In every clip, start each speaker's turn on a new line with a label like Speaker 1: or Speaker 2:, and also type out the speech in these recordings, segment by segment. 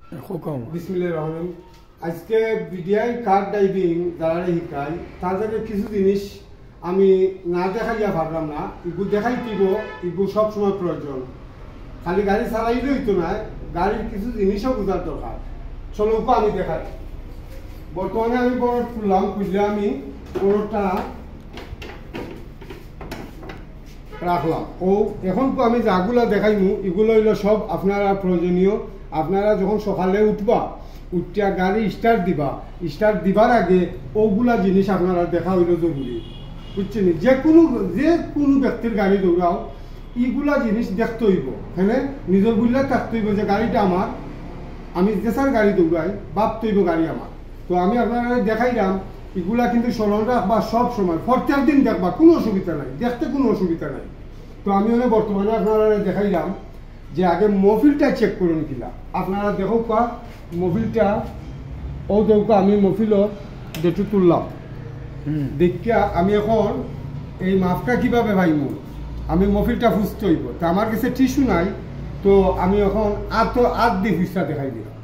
Speaker 1: হুকুম
Speaker 2: বিসমিল্লাহির রহমানির রহিম। আজকে বিডিআই কার ড্রাইভিং যারা শিখাই তাদের কিছু জিনিস আমি না দেখাইয়া পারলাম না, এগুলো দেখাই দিব, এগুলো সবসময় প্রয়োজন। খালি গাড়ি চালাইলে হইতো না, গাড়ির কিছু জিনিসও বোঝার দরকার। চলো আমি দেখাই। বর্তমানে আমি বড় খুললাম, খুললে আমি বড়টা রাখলাম। ও এখন তো আমি যাগুলা দেখাইমু এগুলো হইলো সব আপনারা প্রয়োজনীয়। আপনারা যখন সকালে উঠবা, উঠিয়া গাড়ি স্টার্ট দিবা, স্টার্ট দিবার আগে ওগুলা জিনিস আপনারা দেখা হইলো জরুরি, বুঝছেন? যে কোনো ব্যক্তির গাড়ি দৌড়াও এইগুলা জিনিস দেখতে হইব, হ্যাঁ, নিজের বুঝলে থাকতে হইব যে গাড়িটা আমার, আমি যেসার গাড়ি দৌড়াই ভাবতে হইব গাড়ি আমার। তো আমি আপনারা দেখাইলাম, এগুলা কিন্তু স্মরণ রাখবা সব সময়, প্রত্যেক দিন দেখবা, কোনো অসুবিধা নাই, দেখতে কোনো অসুবিধা নাই। তো আমি বর্তমানে আপনারা দেখাইলাম যে আগে মফিলটা চেক করুন কিলা। আপনারা দেখো কা মফিলটা, ও দেখো আমি মফিলও যেটু তুললাম, দেখিয়া আমি এখন এই মাপটা কিভাবে ভাইমু, আমি মফিলটা ফুসতে হইব। তো আমার কাছে টিস্যু নাই, তো আমি এখন আত দিয়ে ফুসটা দেখাই দিলাম।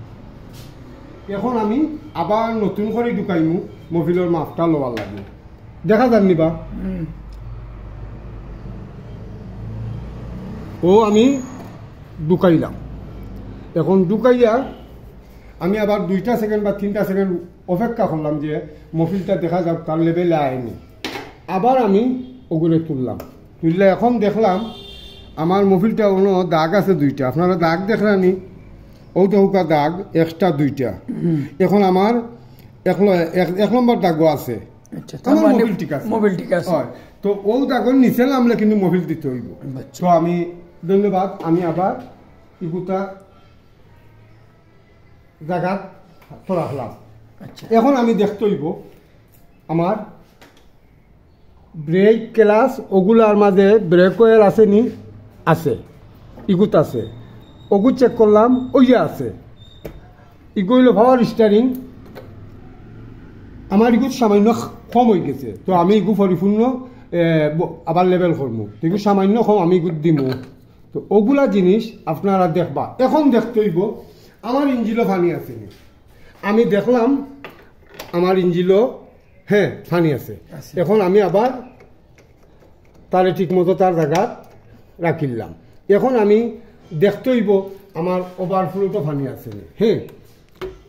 Speaker 2: এখন আমি আবার নতুন করে ঢুকাইমু, মফিলের মাপটা লওয়ার লাগবে, দেখা যান নিবা। ও আমি ঢুকাইলাম, এখন ঢুকাইয়া আমি আবার 2টা সেকেন্ড বা 3টা সেকেন্ড অপেক্ষা করলাম যে মফিলটা দেখা যাক তার লেভেলে আয়নি। আবার আমি ওগুলো তুললাম, তুললে এখন দেখলাম আমার মফিলটা কোনো দাগ আছে 2টা। আপনারা দাগ দেখলানি, ও দৌকা দাগ এক্সট্রা 2টা। এখন আমার 1 নম্বর দাগও আছে, মোবিল ঠিক আছে। তো ও দাগর নিচে নামলে কিন্তু মোবিল দিতে হইব। তো আমি ধন্যবাদ, আমি আবার ইগুতা জায়গা রাখলাম। এখন আমি দেখতে হইব আমার ব্রেক ক্লাস ওগুলার মাঝে ব্রেক ওয়েল আছে নি, আছে, ইগুত আছে, ওগু চেক করলাম, ওইয়া আছে। ইগুলো পাওয়ার স্টারিং আমার ইগুত সামান্য কম হয়ে গেছে, তো আমি ইগু পরিপূর্ণ আবার লেভেল করবো। ইগু সামান্য কম আমি ইগুত দিমু। তো ওগুলা জিনিস আপনারা দেখবা। এখন দেখতে হইব আমার ইঞ্জিলও ফানি আছে নি। আমি দেখলাম আমার ইঞ্জিলও হ্যাঁ ফানি আছে। এখন আমি আবার তারে ঠিক মতো তার জায়গা রাখিলাম। এখন আমি দেখতে হইব আমার ওভারফ্লোটা ফানি আছে নি। হ্যাঁ,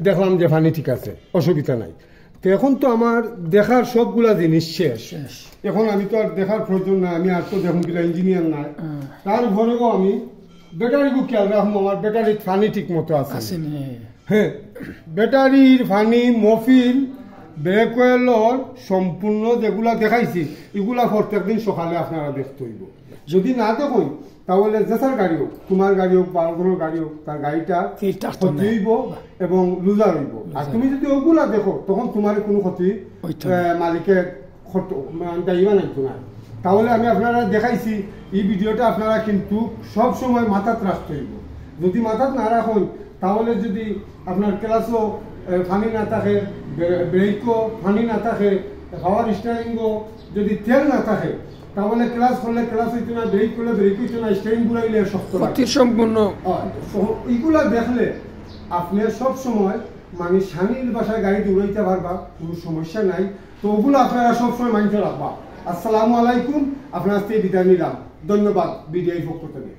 Speaker 2: দেখলাম যে ফানি ঠিক আছে, অসুবিধা নাই। তো এখন তো আমার দেখার সবগুলা জিনিস শেষ। এখন আমি তো আর দেখার প্রয়োজন নাই, আমি আর তো দেখুন কিনা ইঞ্জিনিয়ার নাই। তারপরেও আমি ব্যাটারিকে খেয়াল রাখবো, আমার ব্যাটারির ফানি ঠিক মতো আছে। হ্যাঁ, ব্যাটারির ফানি, মফিল, ব্রেক ওয়েলর সম্পূর্ণ যেগুলা দেখাইছি এগুলা প্রত্যেকদিন সকালে আপনারা দেখতে হইব। যদি না দেখুন তাহলে যেসার গাড়ি হোক, তোমার গাড়ি হোক, বারোজনের গাড়ি হোক, তার গাড়িটা ক্ষতি হইব এবং লুজার হইব। আর তুমি যদি ওগুলা দেখো তখন তোমার কোনো ক্ষতি মালিকের দায়িবা নাইতো না। তাহলে আমি আপনারা দেখাইছি, এই ভিডিওটা আপনারা কিন্তু সব সময় মাথাত রাখতে হইব। যদি মাথাত না রাখুন তাহলে যদি আপনার ক্লাসও ফানি না থাকে, ব্রেকও ফানি না থাকে, পাওয়ার স্টিয়ারিংও যদি তেল না থাকে, তাহলে ক্লাস করলে ক্লাস হইতো না, ব্রেক করলে ব্রেক হইতো না, স্টিয়ারিং ঘুরাইলে শক্ত লাগে সম্পূর্ণ। এইগুলা দেখলে আপনি সব সময় মানে স্বামীর বাসায় গাড়ি দৌড়াইতে পারবা, কোনো সমস্যা নাই। তো ওগুলো আপনারা সবসময় মানতে রাখবা। আসসালামু আলাইকুম, আপনার আজকে বিদায় নিলাম। ধন্যবাদ বিডিআই পক্ষ থেকে।